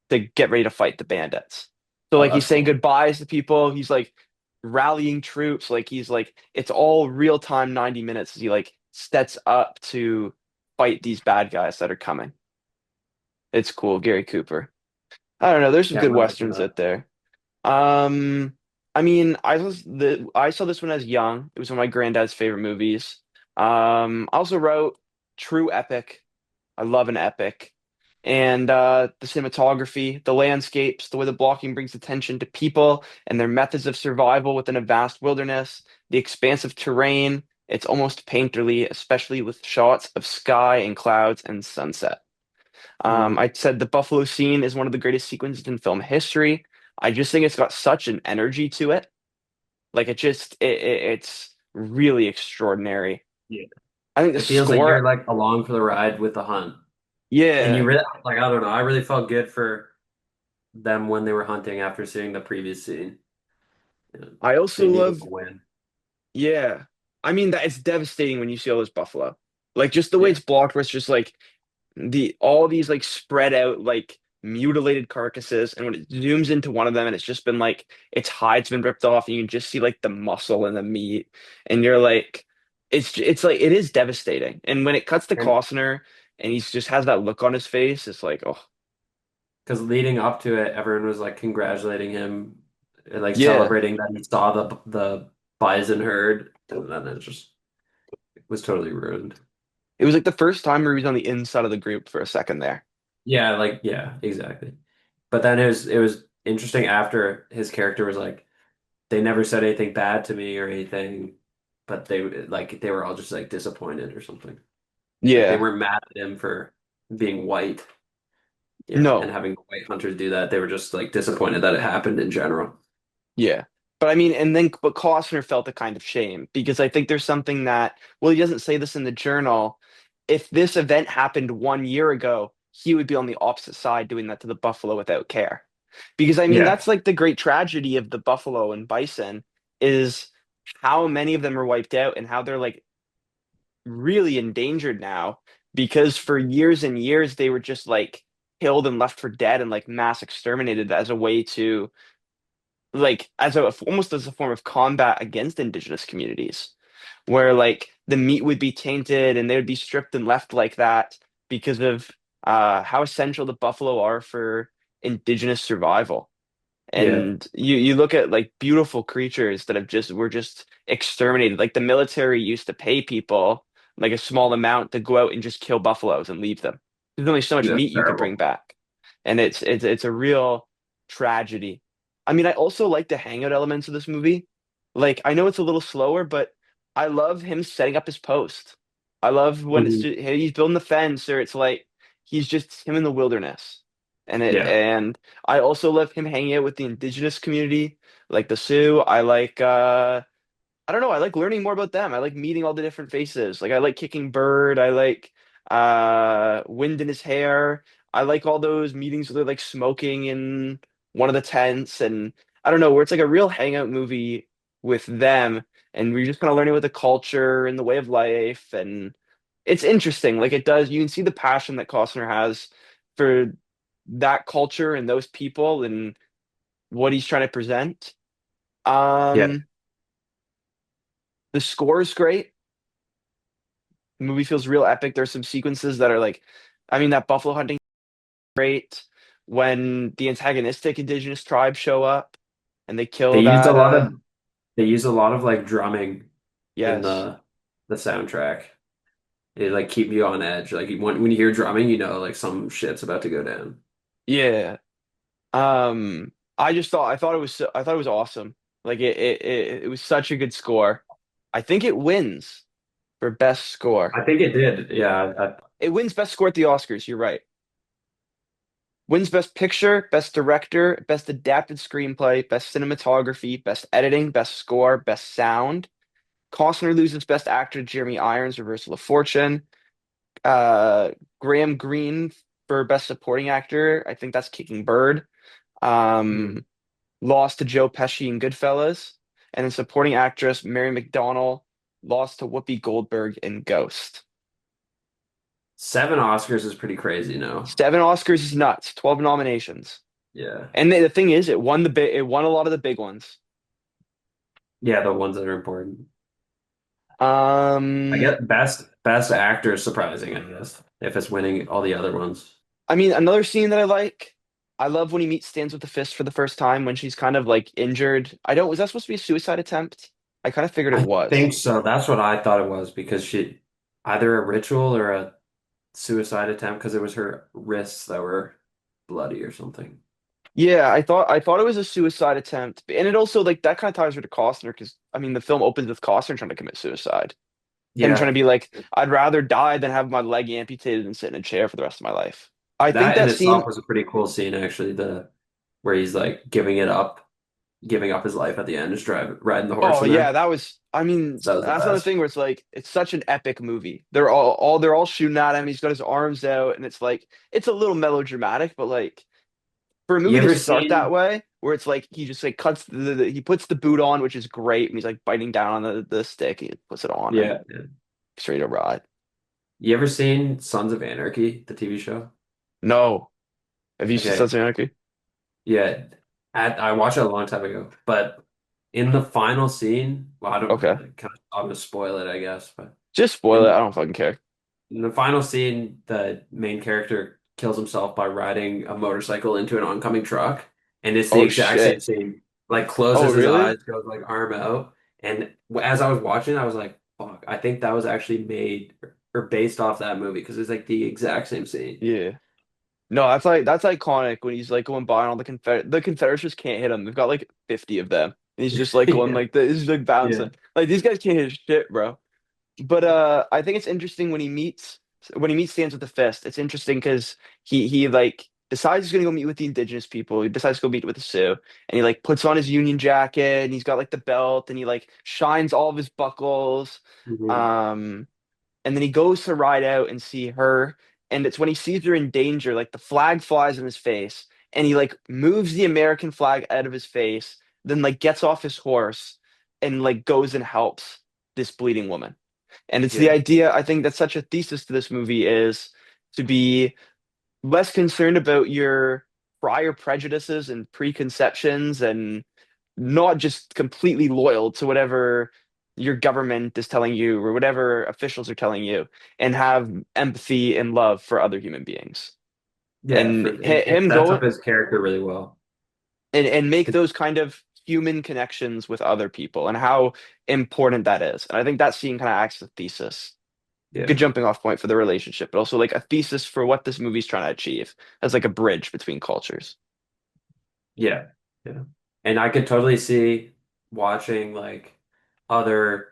to get ready to fight the bandits. So Oh, like he's that's saying cool. goodbyes to people. He's like rallying troops. Like he's like it's all real time 90 minutes as he like sets up to fight these bad guys that are coming. It's cool. Gary Cooper. I don't know. There's some Yeah, I'm good gonna look it westerns up. out there. Um, I mean, I saw this one as young. It was one of my granddad's favorite movies. I also wrote True Epic. I love an epic. And the cinematography, the landscapes, the way the blocking brings attention to people and their methods of survival within a vast wilderness, the expansive terrain. It's almost painterly, especially with shots of sky and clouds and sunset. Mm. I said the buffalo scene is one of the greatest sequences in film history. I just think it's got such an energy to it. Like it's really extraordinary. Yeah. I think the It feels like you're score, like along for the ride with the hunt. And you yeah. really like, I don't know, I really felt good for them when they were hunting after seeing the previous scene. You know, I also they needed love, a win. yeah. I mean that it's devastating when you see all this buffalo. Like just the way Yeah. it's blocked, where it's just like the all these like spread out like mutilated carcasses, and when it zooms into one of them, and it's just been like its hide's been ripped off, and you can just see like the muscle and the meat, and you're like, it's like it is devastating. And when it cuts to And Costner, and he's just has that look on his face, it's like, oh because leading up to it, everyone was like congratulating him, and, like yeah. celebrating that he saw the bison herd, and then it just it was totally ruined. It was like the first time where he was on the inside of the group for a second there. Yeah, like yeah, exactly. But then it was interesting after his character was like, they never said anything bad to me or anything, but they were all just like disappointed or something. Like they Yeah. weren't mad at him for being white, and No. having white hunters do that. They were just like disappointed that it happened in general. Yeah. But I mean, and then, but Costner felt a kind of shame because I think there's something that, well, he doesn't say this in the journal. If this event happened 1 year ago, he would be on the opposite side doing that to the buffalo without care. Because I mean, Yeah, that's like the great tragedy of the buffalo and bison is how many of them are wiped out and how they're like really endangered now because for years and years they were just like killed and left for dead and like mass exterminated as a way to like as a almost as a form of combat against indigenous communities where like the meat would be tainted and they would be stripped and left like that because of how essential the buffalo are for indigenous survival. yeah, And you look at like beautiful creatures that have just were just exterminated. Like the military used to pay people like a small amount to go out and just kill buffaloes and leave them. There's only so much that's meat you could bring terrible. back. And it's a real tragedy. I mean, I also like the hangout elements of this movie. Like I know it's a little slower, but I love him setting up his post. I love when Mhm. he's building the fence, or it's like he's just him in the wilderness. Yeah. And I also love him hanging out with the indigenous community, like the Sioux. I don't know. I like learning more about them. I like meeting all the different faces. Like I like Kicking Bird. I like Wind in His Hair. I like all those meetings where they're like smoking in one of the tents, and I don't know, where it's like a real hangout movie with them, and we're just kind of learning about the culture and the way of life, and it's interesting. Like it does, you can see the passion that Costner has for that culture and those people and what he's trying to present. Yeah. Um, the score is great. The movie feels real epic. There's some sequences that are like, I mean, that buffalo hunting great when the antagonistic indigenous tribes show up and they They kill used a that. lot of they used a lot of like drumming in Yes, the soundtrack. It like keep you on edge. Like when you hear drumming, you know like some shit's about to go down. yeah. I thought it was awesome. Like it was such a good score. I think it wins for best score. I think it did. Yeah. It wins best score at the Oscars. You're right. Wins best picture, best director, best adapted screenplay, best cinematography, best editing, best score, best sound. Costner loses Best Actor to Jeremy Irons, Reversal of Fortune. Uh, Graham Greene for Best Supporting Actor. I think that's Kicking Bird. Mhm. Um, lost to Joe Pesci in Goodfellas. And then Supporting Actress Mary McDonnell lost to Whoopi Goldberg in Ghost. 7 Oscars is pretty crazy now. 7 Oscars is nuts. 12 nominations. Yeah. And the thing is, it won a lot of the big ones. Yeah, the ones that are important. I Um, get best actor is surprising, I guess, if it's winning all the other ones. I mean, another scene that I like, I love when he meets Stands with the Fist for the first time when she's kind of like injured. Was that supposed to be a suicide attempt? I kind of figured it I was. think so. That's what I thought it was because she either a ritual or a suicide attempt because it was her wrists that were bloody or something. Yeah, I thought it was a suicide attempt. And it also like that kind of ties her to Costner because I mean the film opens with Costner trying to commit suicide. Him trying to Yeah, be like, I'd rather die than have my leg amputated and sit in a chair for the rest of my life. I think that in that itself scene, was a pretty cool scene actually, the where he's like giving up his life at the end, just riding the horse oh in yeah, there. that was I mean, So that was the that's another best. thing where it's like it's such an epic movie. They're all shooting at him. He's got his arms out, and it's like it's a little melodramatic, but like for a You movie to ever start that seen way, where it's like he just like cuts he puts the boot on, which is great, and he's like biting down on the stick, he puts it on and yeah, yeah. straight to ride. You ever seen Sons of Anarchy, the TV show? No. Have you seen Okay. Sons of Anarchy? Yeah. I watched it a long time ago, but in the final scene, well, I don't Okay. I'm gonna spoil it, I guess, but Just spoil it. I in don't fucking care. in the final scene, the main character kills himself by riding a motorcycle into an oncoming truck, and it's the Oh exact same shit. scene. Like Oh closes his really? eyes, goes like arm out, and as I was watching, I was like, "Fuck!" I think that was actually made or based off that movie because it's like the exact same scene. Yeah. No, that's iconic when he's like going by and all the Confederates just can't hit him. They've got like 50 of them. And he's just like going Yeah, like this, he's like yeah, bouncing. Like these guys can't hit shit, bro. But I think it's interesting when he meets Stands with the Fist. It's interesting because he like decides he's gonna go meet with the indigenous people. He decides to go meet with the Sioux, and he like puts on his Union jacket and he's got like the belt and he like shines all of his buckles. mhm, Um, and then he goes to ride out and see her, and it's when he sees her in danger, like the flag flies in his face, and he like moves the American flag out of his face, then like gets off his horse and like goes and helps this bleeding woman. And it's the yeah, idea, I think that's such a thesis to this movie is to be less concerned about your prior prejudices and preconceptions and not just completely loyal to whatever your government is telling you or whatever officials are telling you and have empathy and love for other human beings yeah. and It him sets go up his character really well. and make those kind of human connections with other people and how important that is. And I think that scene kind of acts as a thesis, good Yeah, jumping off point for the relationship, but also like a thesis for what this movie's trying to achieve as like a bridge between cultures. yeah, yeah. And I could totally see watching like other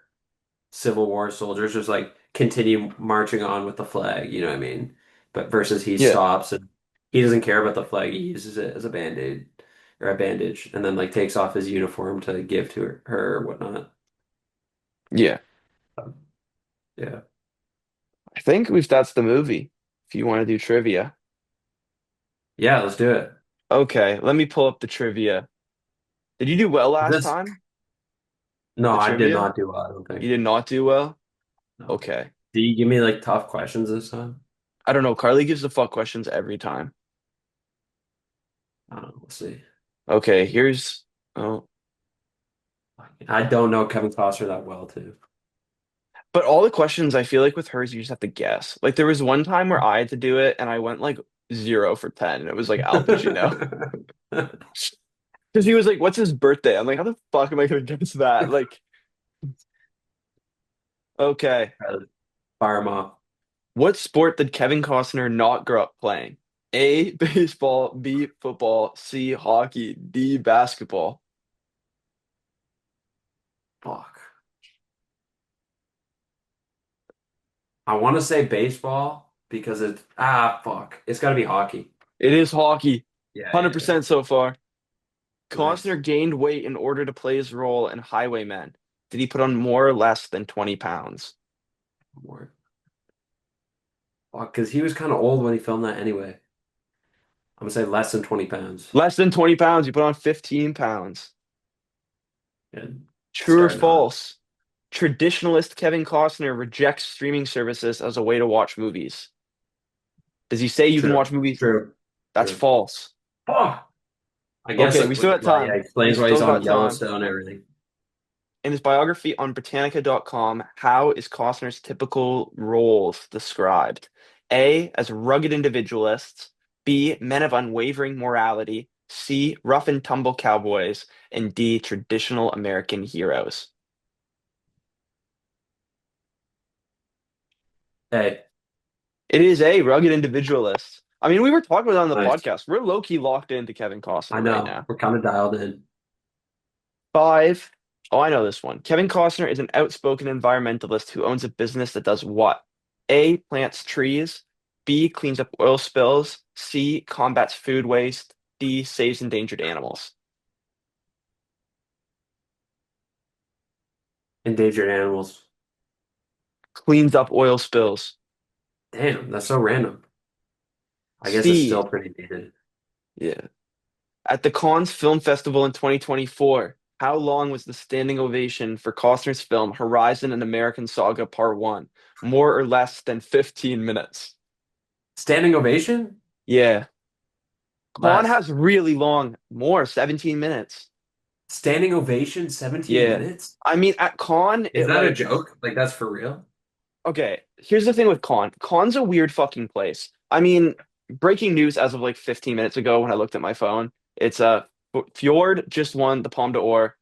Civil War soldiers just like continue marching on with the flag, you know what I mean? But versus he Yeah, stops and he doesn't care about the flag. He uses it as a band-aid or a bandage and then like takes off his uniform to give to her or whatnot. yeah. Yeah. I think we've that's the movie. If you want to do trivia. Yeah, let's do it. Okay, let me pull up the trivia. Did you do well Is last this time No, with the I did trivia? not do well, I don't You think. did not do well? No. Okay. Do you give me like tough questions this time? I don't know. Carly gives the fuck questions every time. I don't know. We'll see. Okay, here's oh, I don't know Kevin Costner that well, too. but all the questions I feel like with hers you just have to guess. Like there was one time where I had to do it and I went like 0 for 10 and it was like Al Pacino. Because he was like, "What's his birthday?" I'm like, "How the fuck am I gonna guess that?" Like, okay. Fire him off. What sport did Kevin Costner not grow up playing? A, baseball, B, football, C, hockey, D, basketball. Fuck. I want to say baseball because it's fuck. It's got to be hockey. It is hockey. Yeah, yeah, yeah. 100% so far. Nice. Costner gained weight in order to play his role in Highwaymen. Did he put on more or less than 20 pounds? More. Fuck, because he was kind of old when he filmed that anyway. I'm gonna say less than 20 pounds. Less than 20 pounds. He put on 15 pounds. Good. True or Starting hot. false? Traditionalist Kevin Costner rejects streaming services as a way to watch movies. Does he say you can True. watch movies? True. That's True. false. Oh, I guess Okay, we still got well, yeah, time. We explains why he's still on got time. Yellowstone and everything. In his biography on Britannica.com, how is Costner's typical roles described? A, as rugged individualists, B, men of unwavering morality, C, rough and tumble cowboys, and D, traditional American heroes. Hey, It is A, rugged individualist. I mean, we were talking about it on the nice. podcast. We're low-key locked into Kevin I Costner right know. now. We're kind of dialed in. Five. Oh, I know this one. Kevin Costner is an outspoken environmentalist who owns a business that does what? A, plants trees. B, cleans up oil spills. C, combats food waste. D, saves endangered animals. Endangered animals. Cleans up oil spills. Damn, that's so random. I guess it's C, still pretty needed. yeah. At the Cannes Film Festival in 2024, how long was the standing ovation for Costner's film Horizon and American Saga Part 1? More or less than 15 minutes. Standing ovation? Yeah. Con Less. has really long, more, 17 minutes. Standing ovation, 17 Yeah. minutes? I mean, at Con, Is it that a like, joke? Like that's for real? okay, here's the thing with Con. Con's a weird fucking place. I mean, breaking news as of like 15 minutes ago when I looked at my phone, it's Fjord just won the Palme d'Or.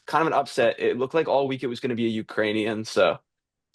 Kind of an upset. It looked like all week it was going to be a Ukrainian, so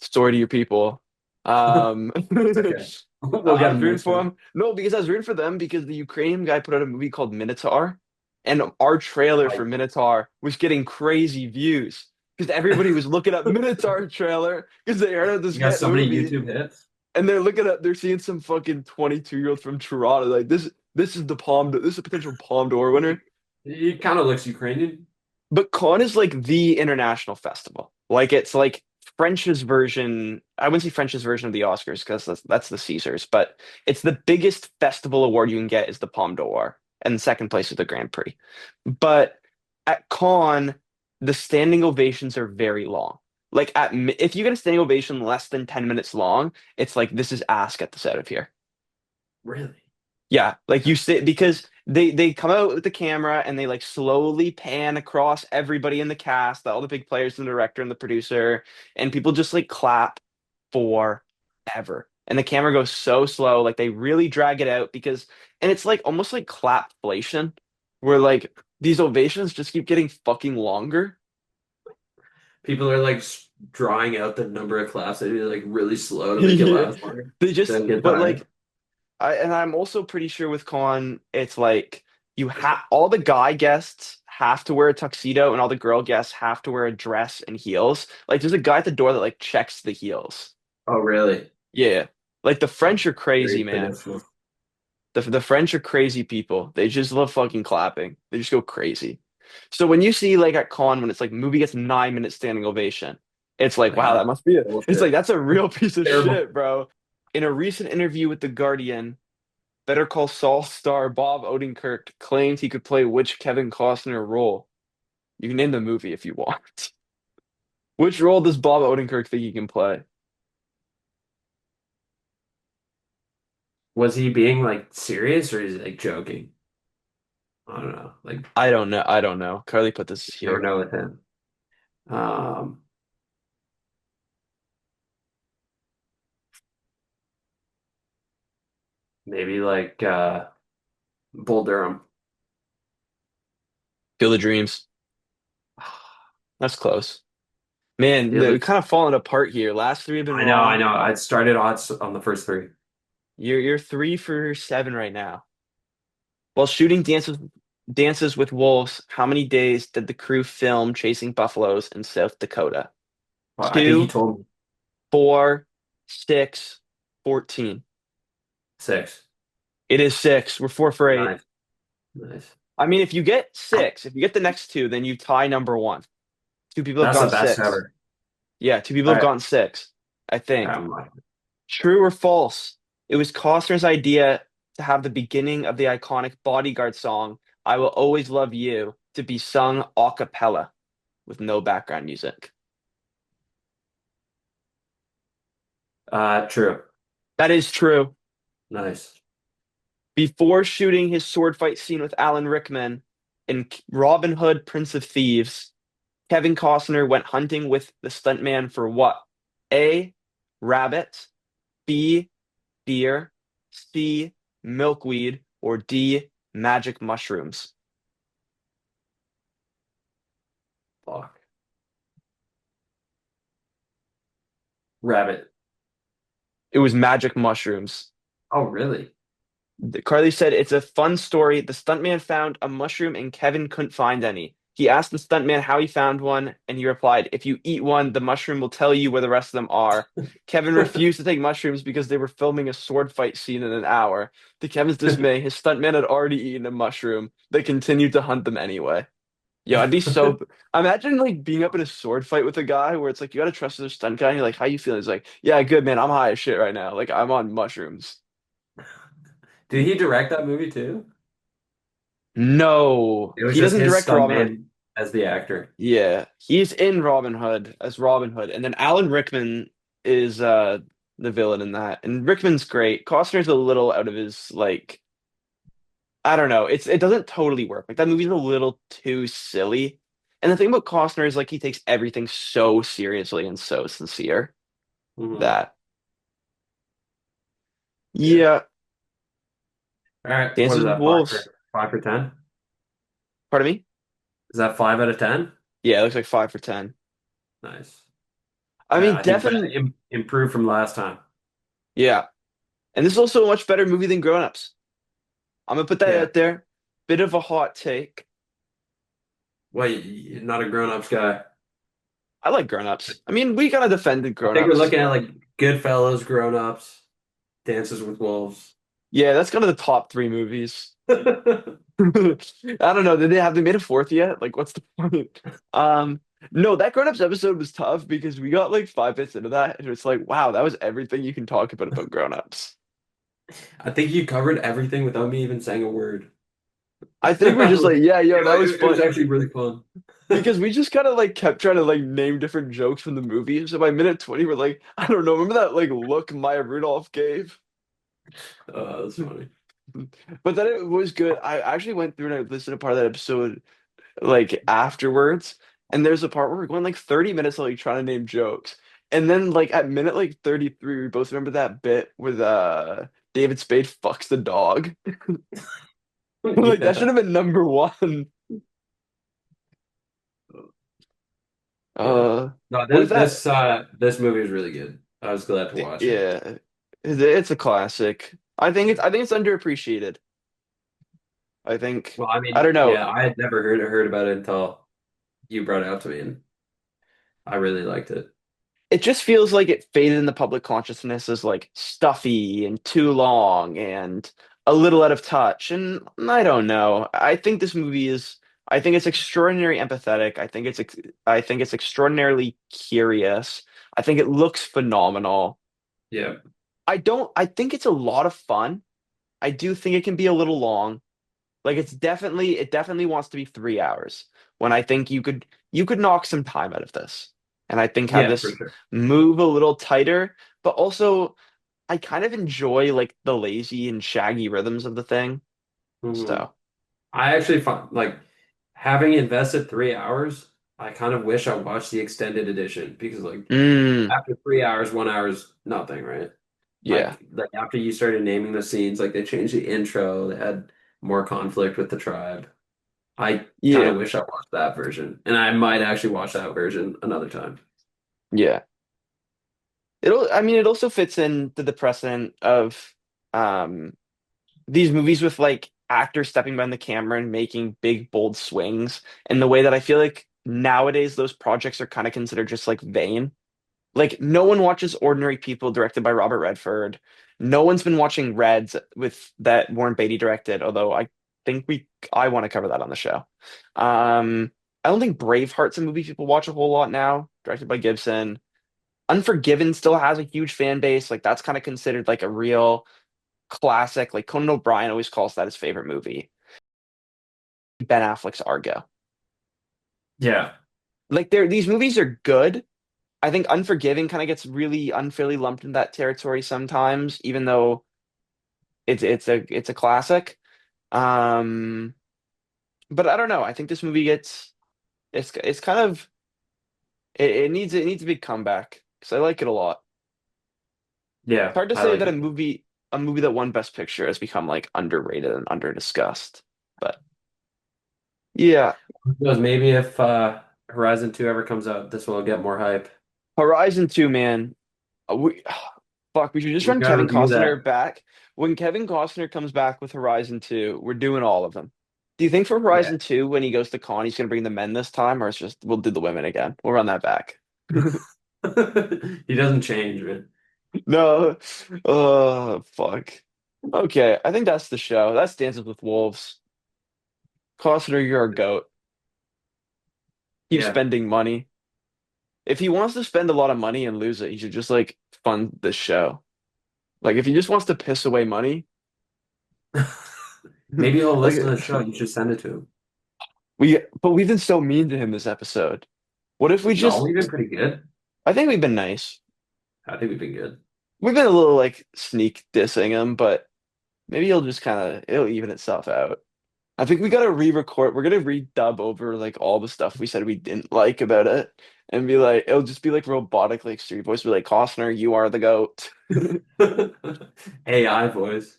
story to your people. Um, It's okay. We'll I get was him rooting next for week. him. No, because I was rooting for them because the Ukrainian guy put out a movie called Minotaur, and our trailer for Like, Minotaur was getting crazy views because everybody was looking up Minotaur trailer because they heard of this you got hit so many movie, YouTube hits. and they're looking at they're seeing some fucking 22-year-old from Toronto like this. This is the this is a potential Palme d'Or winner. It kind of looks Ukrainian. But Cannes is like the international festival. Like it's like French's version. I wouldn't say French's version of the Oscars because that's the Caesars, but it's the biggest festival award you can get is the Palme d'Or, and second place is the Grand Prix. But at Cannes, the standing ovations are very long. Like if you get a standing ovation less than 10 minutes long, it's like this is ask at the set of here. Really? Yeah, like you sit because they come out with the camera and they like slowly pan across everybody in the cast, all the big players and the director and the producer, and people just like clap forever. And the camera goes so slow, like they really drag it out because and it's like almost like clapflation, where like these ovations just keep getting fucking longer. People are like drawing out the number of claps. They do like really slow to make it Yeah. last longer. They just Don't get but like tired. I'm also pretty sure with Con, it's like you have all the guy guests have to wear a tuxedo and all the girl guests have to wear a dress and heels. Like there's a guy at the door that like checks the heels. Oh, really? Yeah. Like the Oh, French are crazy, very man. traditional. The French are crazy people. They just love fucking clapping. They just go crazy. So when you see like at con when it's like movie gets 9 minutes standing ovation, it's like, Like, wow, that must be it. It's like bullshit. that's a real piece of Terrible. shit, bro. In a recent interview with The Guardian, Better Call Saul star Bob Odenkirk claimed he could play which Kevin Costner role? You can name the movie if you want. Which role does Bob Odenkirk think he can play? Was he being like serious or is he like joking? I don't know. Like, I don't know. I don't know. Carly put this never here. know with him. Um, maybe like Bull Durham. Field of Dreams. That's close. Man, The other, they're kind of falling apart here. Last three have been I wrong. know. I started odds on the first three. You're 3 for 7 right now. While shooting dances with wolves, how many days did the crew film chasing buffaloes in South Dakota? Well, I think he Two, told me 4, 6, 14. six. It is 6. We're 4 for 8. Nice, nice. I mean, if you get 6, if you get the next two, then you tie number one. Two people have That's the gone best 6. ever. Yeah, two people All have right. gone 6, I think. Like, True or false? It was Costner's idea to have the beginning of the iconic Bodyguard song, I Will Always Love You, to be sung a cappella with no background music. true. That is true. Nice. Before shooting his sword fight scene with Alan Rickman in Robin Hood, Prince of Thieves, Kevin Costner went hunting with the stuntman for what? A, rabbit, B, deer, C, milkweed, or D, magic mushrooms. Fuck. Rabbit. It was magic mushrooms. Oh, really? Carly said, it's a fun story. The stuntman found a mushroom and Kevin couldn't find any. He asked the stuntman how he found one, and he replied, if you eat one, the mushroom will tell you where the rest of them are. Kevin refused to take mushrooms because they were filming a sword fight scene in an hour. To Kevin's dismay, his stuntman had already eaten a mushroom. They continued to hunt them anyway. Yo, I'd be so. Imagine like being up in a sword fight with a guy where it's like you gotta trust the stunt guy, and you're like, "How you feeling?" He's like, "Yeah, good man. I'm high as shit right now. Like I'm on mushrooms." Did he direct that movie too? No, It was he just doesn't his direct Robin Hood. stuntman as the actor. Yeah, he's in Robin Hood as Robin Hood, and then Alan Rickman is the villain in that. And Rickman's great. Costner's a little out of his like I don't know. It doesn't totally work. Like that movie's a little too silly. And the thing about Costner is like he takes everything so seriously and so sincere Hmm. that Yeah. yeah, All right. What Dances is with that? Wolves. 5 for 10? Pardon me? Is that 5 out of 10? Yeah, it looks like 5 for 10. Nice. I mean, I think that definitely, improved from last time. yeah. And this is also a much better movie than Grown Ups. I'm gonna put that Yeah. out there. Bit of a hot take. Well, you're not a grown-ups guy. I like Grown Ups. I mean, we kind of defended I Grown think we're Ups. looking at like Goodfellas, grown-ups, Dances with Wolves. Yeah, that's kind of the top three movies. I don't know. Did they made a fourth yet? Like, what's the point? Um, no, that Grown Ups episode was tough because we got like 5 minutes into that, and it's like, wow, that was everything you can talk about Grown Ups. I think you covered everything without me even saying a word. I think we're just like, yeah, yo, that was It was fun actually really fun. because we just kind of like kept trying to like name different jokes from the movie. So by minute 20, we're like, I don't know. Remember that like look Maya Rudolph gave? That's funny. But then it was good. I actually went through and I listened to part of that episode like afterwards, and there's a part where we're going like 30 minutes like trying to name jokes. And then like at minute like 33, we both remember that bit with David Spade fucks the dog. Like that should Yeah. have been number one. Yeah. Uh No, what is this that? this this movie is really good. I was glad to watch it. Yeah. It's a classic. I think it's underappreciated. I think Well, I I mean, don't know. yeah, I had never heard about it until you brought it up to me, and I really liked it. It just feels like it faded in the public consciousness as like stuffy and too long and a little out of touch. And I don't know. I think it's extraordinarily empathetic. I think it's extraordinarily curious. I think it looks phenomenal. Yeah, I think it's a lot of fun. I do think it can be a little long. Like it definitely wants to be 3 hours when I think you could knock some time out of this. And I think have yeah, for this sure. move a little tighter, but also I kind of enjoy like the lazy and shaggy rhythms of the thing. hmm So, I actually find like having invested 3 hours, I kind of wish I watched the extended edition because like mm, after 3 hours, 1 hour is nothing, right? yeah. Like after you started naming the scenes, like they changed the intro, they had more conflict with the tribe. I kind of Yeah. wish I watched that version, and I might actually watch that version another time. Yeah. It also fits into the precedent of um these movies with like actors stepping behind the camera and making big, bold swings in the way that I feel like nowadays those projects are kind of considered just like vain. Like no one watches Ordinary People directed by Robert Redford. No one's been watching Reds with that Warren Beatty directed, although think I want to cover that on the show. I don't think Braveheart's a movie people watch a whole lot now, directed by Gibson. Unforgiven still has a huge fan base. Like that's kind of considered like a real classic. Like Conan O'Brien always calls that his favorite movie. Ben Affleck's Argo. Yeah, Like these movies are good. I think Unforgiven kind of gets really unfairly lumped in that territory sometimes, even though it's a classic. Um, but I don't know. I think this movie gets it's kind of it needs a big comeback because I like it a lot. yeah, It's hard to I say like that it. a movie that won Best Picture has become like underrated and under discussed. But yeah, Who knows, maybe if Horizon 2 ever comes out, this will get more hype. Horizon 2, man. We fuck, we should just We run gotta Kevin review Costner that. back. When Kevin Costner comes back with Horizon 2, we're doing all of them. Do you think for Yeah. Horizon 2, when he goes to con, he's gonna bring the men this time, or it's just we'll do the women again? We'll run that back. He doesn't change, man. No. Oh, fuck. Okay, I think that's the show. That's Dances with Wolves. Costner, you're a goat. Keep Yeah. spending money. If he wants to spend a lot of money and lose it, he should just like fund the show. Like if he just wants to piss away money, Maybe he'll listen to like the show. You should send it to him. but we've been so mean to him this episode. What if we No, just we've been pretty good. I think we've been nice. I think we've been good. We've been a little like sneak dissing him, but maybe he'll just kind of it'll even itself out. I think we gotta re-record. We're gonna redub over like all the stuff we said we didn't like about it, and be like, it'll just be like robotic, like street voice, be like, Costner, you are the goat. AI voice.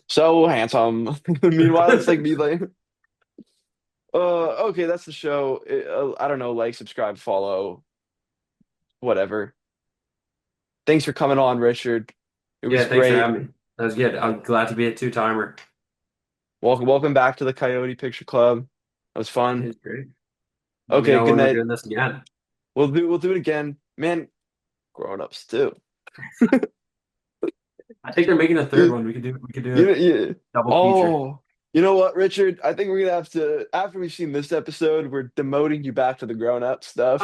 So handsome. Meanwhile, it's like me like, okay, that's the show. I don't know, like, subscribe, follow, whatever. Thanks for coming on, Richard. It was Yeah, thanks for great. having me. That was good. I'm glad to be a two-timer. Welcome back to the Coyote Picture Club. That was It fun. was great. Let me Okay, know good when we're night. doing this again. We'll do it again. Man, grown-ups too. I think they're making a third You, one. We could do a you, double feature. oh, you know what, Richard? I think we're gonna have to, after we've seen this episode, we're demoting you back to the grown-up stuff.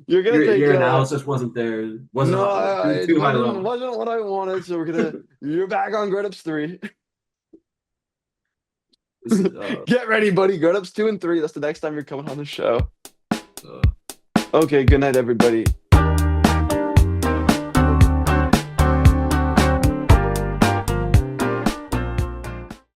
You're gonna take Your analysis wasn't there. Wasn't no, it too high level. wasn't what I wanted, so you're back on Grown Ups 3. This is Get ready, buddy. Grown Ups 2 and 3. That's the next time you're coming on the show. uh Okay, good night, everybody.